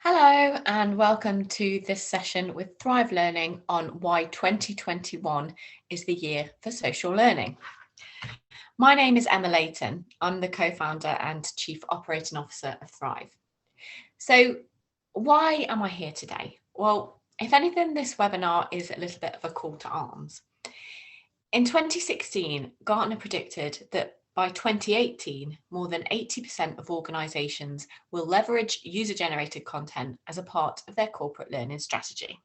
Hello and welcome to this session with Thrive Learning on why 2021 is the year for social learning. My name is Emma Layton. I'm the co-founder and chief operating officer of Thrive. So why am I here today? Well, if anything, this webinar is a little bit of a call to arms. In 2016, Gartner predicted that by 2018, more than 80% of organisations will leverage user-generated content as a part of their corporate learning strategy.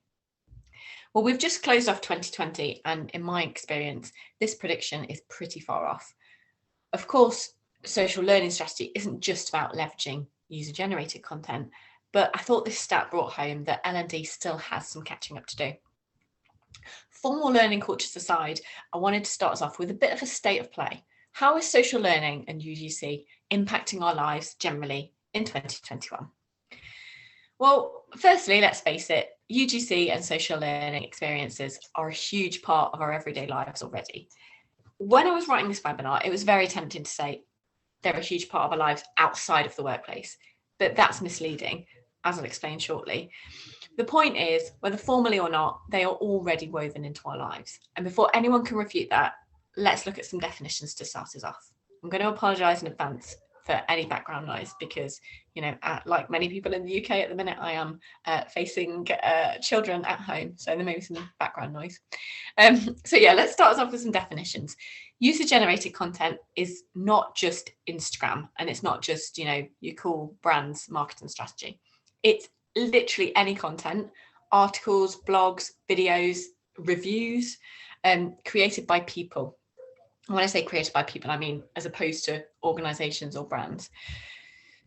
Well, we've just closed off 2020, and in my experience, this prediction is pretty far off. Of course, social learning strategy isn't just about leveraging user-generated content, but I thought this stat brought home that L&D still has some catching up to do. Formal learning cultures aside, I wanted to start us off with a bit of a state of play. How is social learning and UGC impacting our lives generally in 2021? Well, firstly, let's face it, UGC and social learning experiences are a huge part of our everyday lives already. When I was writing this webinar, it was very tempting to say they're a huge part of our lives outside of the workplace, but that's misleading, as I'll explain shortly. The point is, whether formally or not, they are already woven into our lives. And before anyone can refute that, let's look at some definitions to start us off. I'm going to apologise in advance for any background noise because, like many people in the UK at the minute, I am facing children at home, so there may be some background noise. Let's start us off with some definitions. User-generated content is not just Instagram, and it's not just, your cool brand's marketing strategy. It's literally any content, articles, blogs, videos, reviews, created by people. When I say created by people, I mean as opposed to organisations or brands.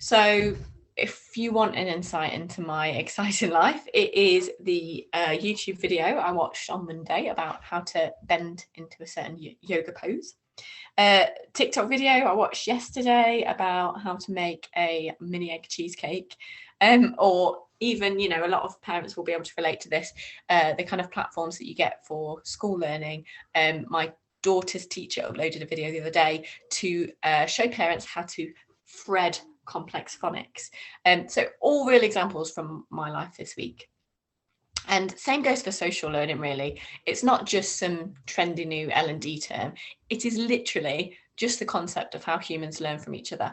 So if you want an insight into my exciting life, it is the YouTube video I watched on Monday about how to bend into a certain yoga pose. TikTok video I watched yesterday about how to make a mini egg cheesecake, or even, a lot of parents will be able to relate to this, the kind of platforms that you get for school learning. My daughter's teacher uploaded a video the other day to show parents how to thread complex phonics. So all real examples from my life this week. And same goes for social learning, really. It's not just some trendy new L&D term. It is literally just the concept of how humans learn from each other.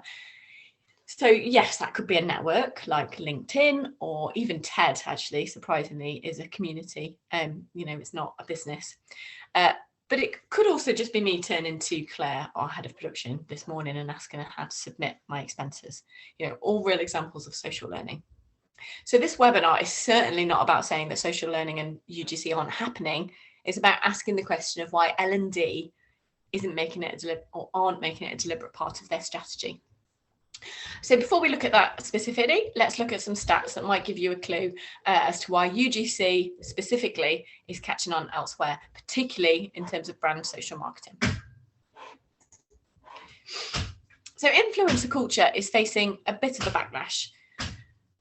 So yes, that could be a network like LinkedIn, or even TED, actually, surprisingly, is a community. It's not a business. But it could also just be me turning to Claire, our head of production, this morning and asking her how to submit my expenses. All real examples of social learning. So this webinar is certainly not about saying that social learning and UGC aren't happening. It's about asking the question of why L&D aren't making it a deliberate part of their strategy. So before we look at that specifically, let's look at some stats that might give you a clue as to why UGC specifically is catching on elsewhere, particularly in terms of brand social marketing. So influencer culture is facing a bit of a backlash.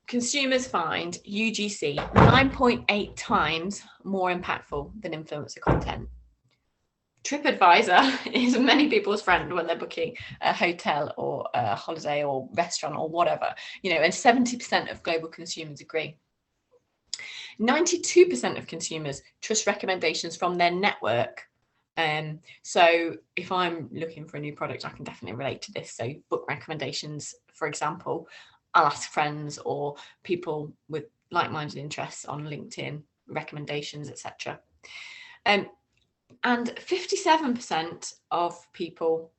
Consumers find UGC 9.8 times more impactful than influencer content. TripAdvisor is many people's friend when they're booking a hotel or a holiday or restaurant or whatever, and 70% of global consumers agree. 92% of consumers trust recommendations from their network. So if I'm looking for a new product, I can definitely relate to this. So book recommendations, for example, I'll ask friends or people with like-minded interests on LinkedIn, recommendations, etc. And 56% of people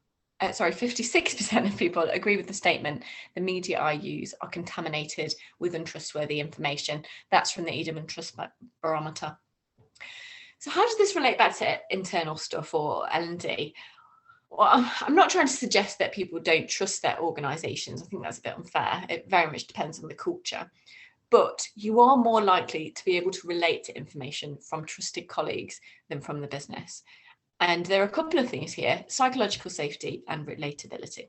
agree with the statement, the media I use are contaminated with untrustworthy information. That's from the Edelman Trust Barometer. So how does this relate back to internal stuff or L&D? Well, I'm not trying to suggest that people don't trust their organisations. I think that's a bit unfair. It very much depends on the culture. But you are more likely to be able to relate to information from trusted colleagues than from the business. And there are a couple of things here: psychological safety and relatability.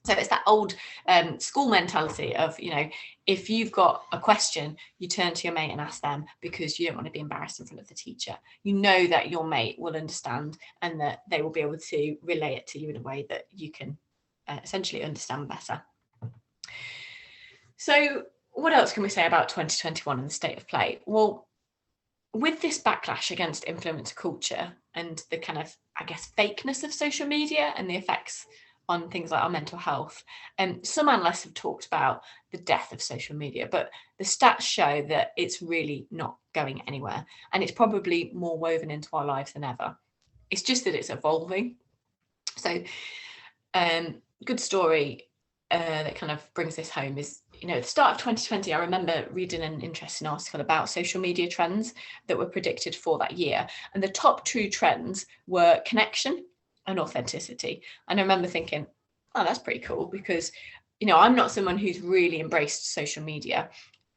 So it's that old school mentality of, if you've got a question, you turn to your mate and ask them because you don't want to be embarrassed in front of the teacher. You know that your mate will understand and that they will be able to relay it to you in a way that you can essentially understand better. So what else can we say about 2021 and the state of play? Well, with this backlash against influencer culture and the kind of, I guess, fakeness of social media and the effects on things like our mental health, some analysts have talked about the death of social media, but the stats show that it's really not going anywhere, and it's probably more woven into our lives than ever. It's just that it's evolving. So, good story that kind of brings this home is, at the start of 2020, I remember reading an interesting article about social media trends that were predicted for that year. And the top two trends were connection and authenticity. And I remember thinking, oh, that's pretty cool, because, I'm not someone who's really embraced social media,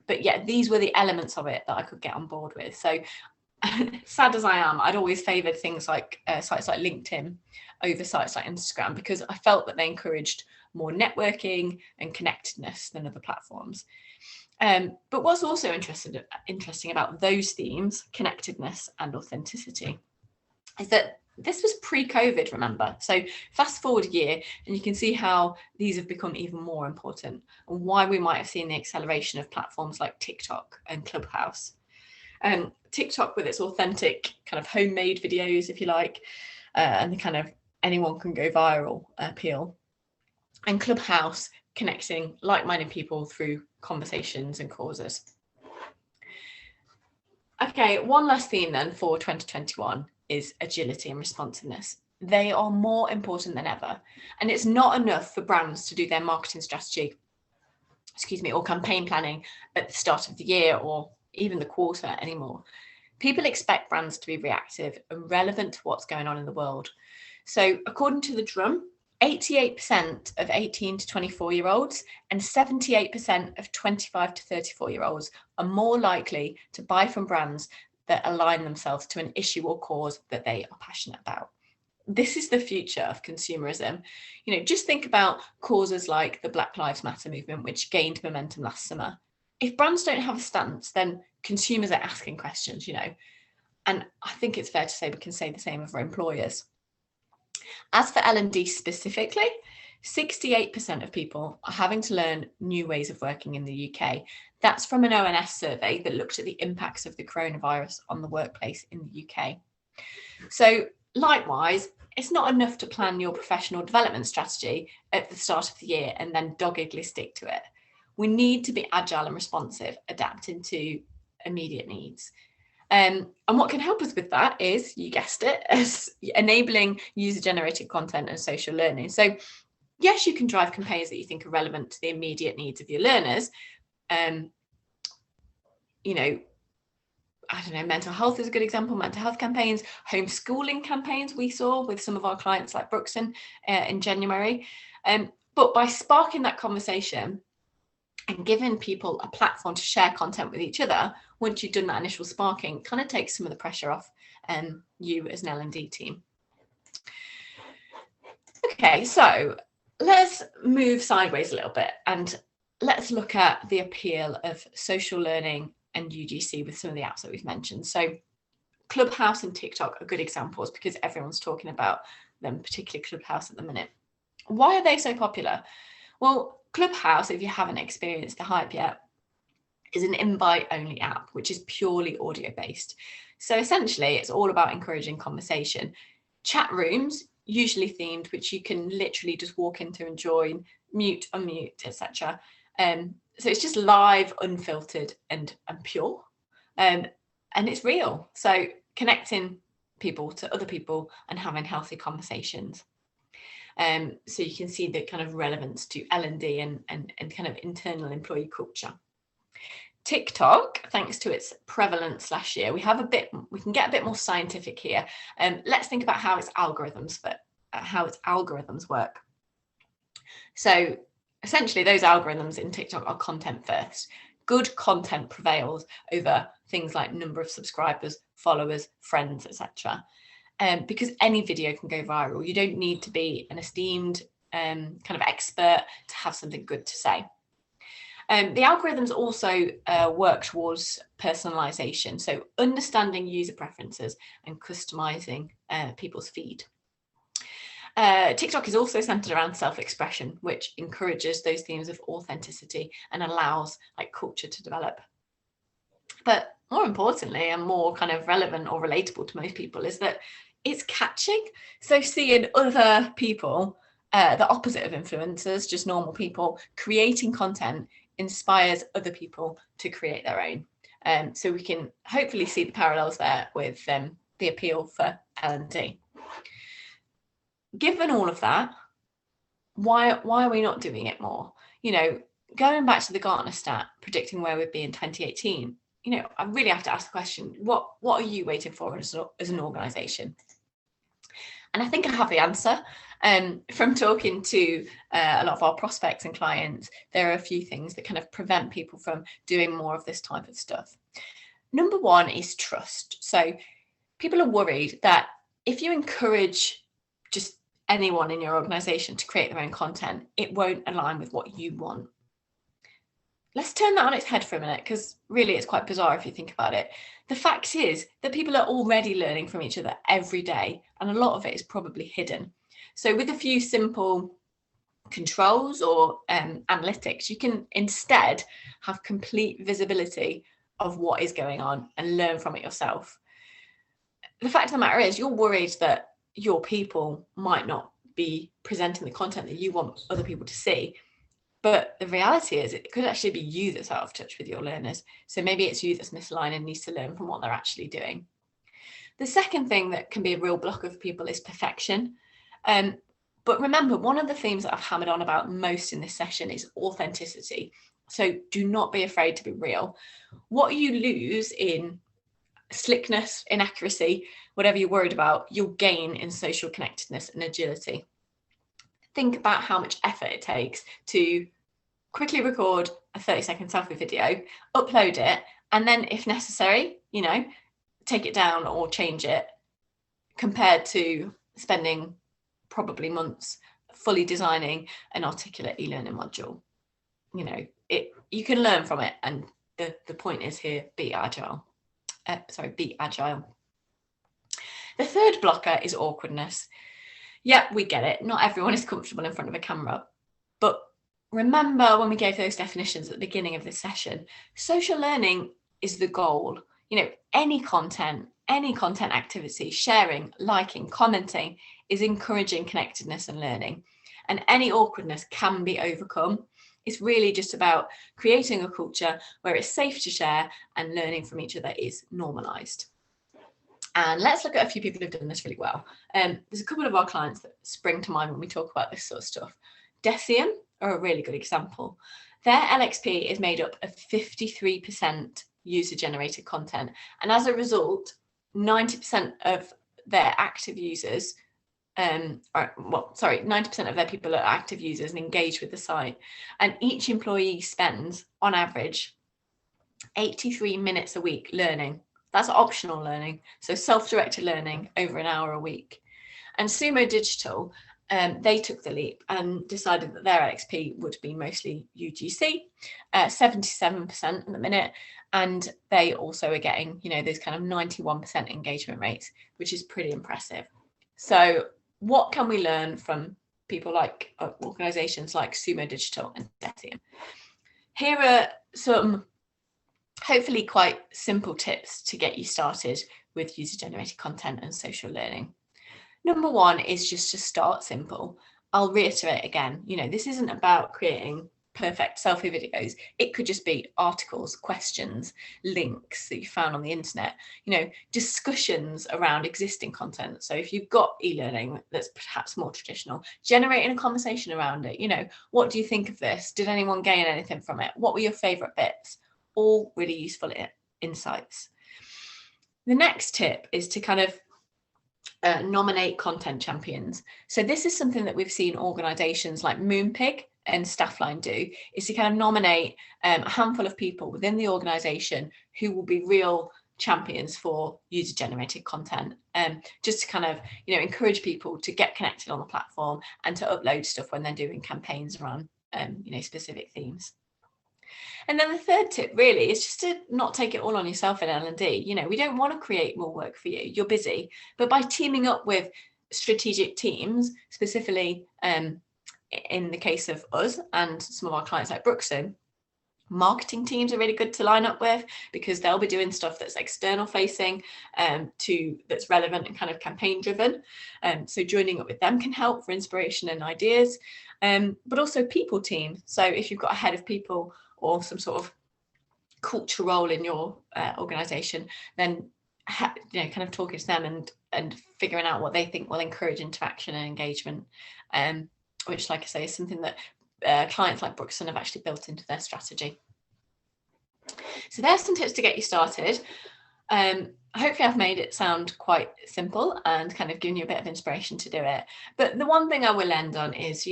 but yet these were the elements of it that I could get on board with. So sad as I am, I'd always favoured things like sites like LinkedIn over sites like Instagram, because I felt that they encouraged more networking and connectedness than other platforms. But what's also interesting about those themes, connectedness and authenticity, is that this was pre-COVID, remember? So fast forward a year, and you can see how these have become even more important, and why we might have seen the acceleration of platforms like TikTok and Clubhouse. TikTok with its authentic kind of homemade videos, if you like, and the kind of anyone can go viral appeal. And Clubhouse connecting like-minded people through conversations and causes. Okay, one last theme then for 2021 is agility and responsiveness. They are more important than ever. And it's not enough for brands to do their marketing strategy, or campaign planning at the start of the year or even the quarter anymore. People expect brands to be reactive and relevant to what's going on in the world. So according to The Drum, 88% of 18 to 24-year-olds and 78% of 25 to 34-year-olds are more likely to buy from brands that align themselves to an issue or cause that they are passionate about. This is the future of consumerism. Just think about causes like the Black Lives Matter movement, which gained momentum last summer. If brands don't have a stance, then consumers are asking questions, and I think it's fair to say we can say the same of our employers. As for L&D specifically, 68% of people are having to learn new ways of working in the UK. That's from an ONS survey that looked at the impacts of the coronavirus on the workplace in the UK. So likewise, it's not enough to plan your professional development strategy at the start of the year and then doggedly stick to it. We need to be agile and responsive, adapting to immediate needs. And what can help us with that is, you guessed it, as enabling user-generated content and social learning. So yes, you can drive campaigns that you think are relevant to the immediate needs of your learners. I don't know, mental health is a good example, mental health campaigns, homeschooling campaigns we saw with some of our clients like Brookson in January. But by sparking that conversation and giving people a platform to share content with each other, once you've done that initial sparking, kind of takes some of the pressure off you as an L&D team. Okay, so let's move sideways a little bit and let's look at the appeal of social learning and UGC with some of the apps that we've mentioned. So Clubhouse and TikTok are good examples because everyone's talking about them, particularly Clubhouse at the minute. Why are they so popular? Well, Clubhouse, if you haven't experienced the hype yet, is an invite-only app, which is purely audio-based. So essentially, it's all about encouraging conversation. Chat rooms, usually themed, which you can literally just walk into and join, mute, unmute, etc. So it's just live, unfiltered, and pure, and it's real. So connecting people to other people and having healthy conversations. So you can see the kind of relevance to L&D and kind of internal employee culture. TikTok, thanks to its prevalence last year, we can get a bit more scientific here. Let's think about how its algorithms work. So essentially, those algorithms in TikTok are content first. Good content prevails over things like number of subscribers, followers, friends, etc. Because any video can go viral. You don't need to be an esteemed kind of expert to have something good to say. The algorithms also work towards personalization, so understanding user preferences and customizing people's feed. TikTok is also centered around self-expression, which encourages those themes of authenticity and allows like culture to develop. But more importantly, and more kind of relevant or relatable to most people, is that it's catching. So seeing other people, the opposite of influencers, just normal people, creating content inspires other people to create their own. So we can hopefully see the parallels there with the appeal for L&D. Given all of that, why are we not doing it more? You know, going back to the Gartner stat predicting where we'd be in 2018, you know, I really have to ask the question, what are you waiting for as an organisation? And I think I have the answer. From talking to a lot of our prospects and clients, there are a few things that kind of prevent people from doing more of this type of stuff. Number one is trust. So people are worried that if you encourage just anyone in your organisation to create their own content, it won't align with what you want. Let's turn that on its head for a minute, because really it's quite bizarre if you think about it. The fact is that people are already learning from each other every day, and a lot of it is probably hidden. So with a few simple controls or analytics, you can instead have complete visibility of what is going on and learn from it yourself. The fact of the matter is, you're worried that your people might not be presenting the content that you want other people to see. But the reality is it could actually be you that's out of touch with your learners. So maybe it's you that's misaligned and needs to learn from what they're actually doing. The second thing that can be a real blocker for people is perfection. But remember, one of the themes that I've hammered on about most in this session is authenticity. So do not be afraid to be real. What you lose in slickness, inaccuracy, whatever you're worried about, you'll gain in social connectedness and agility. Think about how much effort it takes to quickly record a 30-second selfie video, upload it, and then if necessary, you know, take it down or change it, compared to spending probably months fully designing an articulate e-learning module. You know, you can learn from it, and the point is here, be agile. Be agile. The third blocker is awkwardness. Yeah, we get it. Not everyone is comfortable in front of a camera. But remember when we gave those definitions at the beginning of this session, social learning is the goal. You know, any content activity, sharing, liking, commenting is encouraging connectedness and learning. And any awkwardness can be overcome. It's really just about creating a culture where it's safe to share and learning from each other is normalized. And let's look at a few people who've done this really well. There's a couple of our clients that spring to mind when we talk about this sort of stuff. Decium are a really good example. Their LXP is made up of 53% user-generated content. And as a result, 90% of their active users, 90% of their people are active users and engage with the site. And each employee spends, on average, 83 minutes a week learning. That's optional learning, so self-directed learning over an hour a week. And Sumo Digital, they took the leap and decided that their LXP would be mostly UGC, 77% at the minute, and they also are getting, you know, those kind of 91% engagement rates, which is pretty impressive. So what can we learn from people like organizations like Sumo Digital and Decium? Here are some hopefully quite simple tips to get you started with user-generated content and social learning. Number one is just to start simple. I'll reiterate again, you know, this isn't about creating perfect selfie videos. It could just be articles, questions, links that you found on the internet, you know, discussions around existing content. So if you've got e-learning that's perhaps more traditional, generating a conversation around it, you know, what do you think of this? Did anyone gain anything from it? What were your favorite bits? All really useful insights. The next tip is to kind of nominate content champions. So this is something that we've seen organizations like Moonpig and Staffline do, is to kind of nominate a handful of people within the organization who will be real champions for user-generated content, just to kind of, you know, encourage people to get connected on the platform and to upload stuff when they're doing campaigns around, you know, specific themes. And then the third tip really is just to not take it all on yourself in L&D. You know, we don't want to create more work for you. You're busy. But by teaming up with strategic teams, specifically in the case of us and some of our clients like Brookson, marketing teams are really good to line up with, because they'll be doing stuff that's external facing, that's relevant and kind of campaign driven. So joining up with them can help for inspiration and ideas, but also people team. So if you've got a head of people or some sort of culture role in your organization, then kind of talking to them and figuring out what they think will encourage interaction and engagement, which, like I say, is something that clients like Brookson have actually built into their strategy. So there's some tips to get you started. Hopefully I've made it sound quite simple and kind of given you a bit of inspiration to do it. But the one thing I will end on is,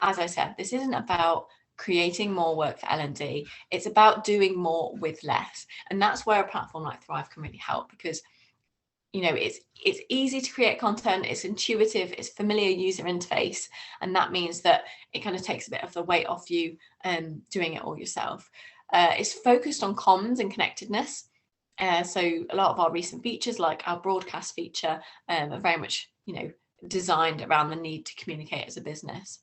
as I said, this isn't about creating more work for L&D. It's about doing more with less. And that's where a platform like Thrive can really help, because it's easy to create content, it's intuitive, it's familiar user interface, and that means that it kind of takes a bit of the weight off you doing it all yourself. It's focused on comms and connectedness. So a lot of our recent features, like our broadcast feature, are very much designed around the need to communicate as a business.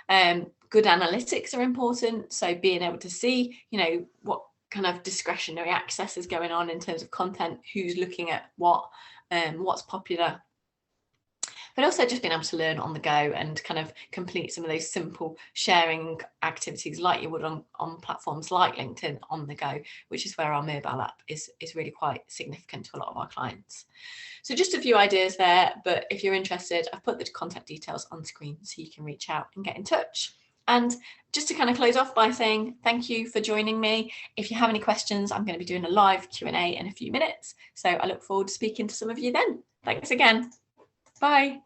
Good analytics are important. So being able to see, what kind of discretionary access is going on in terms of content, who's looking at what's popular, but also just being able to learn on the go and kind of complete some of those simple sharing activities like you would on platforms like LinkedIn on the go, which is where our mobile app is really quite significant to a lot of our clients. So just a few ideas there, but if you're interested, I've put the contact details on screen so you can reach out and get in touch. And just to kind of close off by saying thank you for joining me. If you have any questions, I'm going to be doing a live Q&A in a few minutes. So I look forward to speaking to some of you then. Thanks again. Bye.